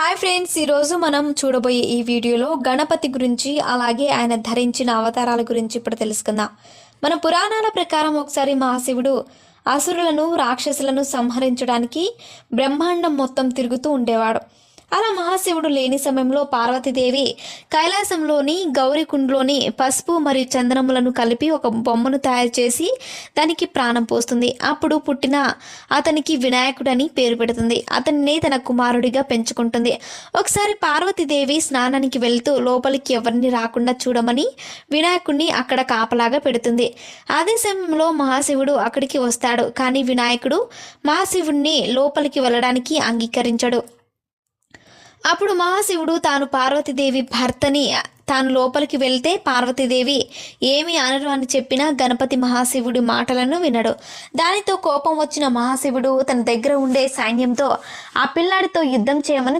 Hi friends, ఈరోజు మనం చూడబోయే ఈ వీడియోలో గణపతి గురించి అలాగే ఆయన ధరించిన అవతారాల గురించి ఇప్పుడు తెలుసుకుందాం. మన పురాణాల ప్రకారం ఒకసారి మహాశివుడు అసురులను రాక్షసులను సంహరించడానికి బ్రహ్మాండం మొత్తం తిరుగుతూ ఉండేవాడు. అలా మహాశివుడు లేని సమయంలో పార్వతీదేవి కైలాసంలోని గౌరీకుండ్లోని పసుపు మరియు చందనములను కలిపి ఒక బొమ్మను తయారు చేసి దానికి ప్రాణం పోస్తుంది. అప్పుడు పుట్టిన అతనికి వినాయకుడని పేరు పెడుతుంది. అతన్ని తన కుమారుడిగా పెంచుకుంటుంది. ఒకసారి పార్వతీదేవి స్నానానికి వెళ్తూ లోపలికి ఎవరిని రాకుండా చూడమని వినాయకుడిని అక్కడ కాపలాగా పెడుతుంది. అదే సమయంలో మహాశివుడు అక్కడికి వస్తాడు. కానీ వినాయకుడు మహాశివుడిని లోపలికి వెళ్ళడానికి అంగీకరించడు. అప్పుడు మహాశివుడు తాను పార్వతీదేవి భర్తని తాను లోపలికి వెళ్తే పార్వతీదేవి ఏమీ అనరు అని చెప్పిన గణపతి మహాశివుడి మాటలను వినడు. దానితో కోపం వచ్చిన మహాశివుడు తన దగ్గర ఉండే సైన్యంతో ఆ పిల్లాడితో యుద్ధం చేయమని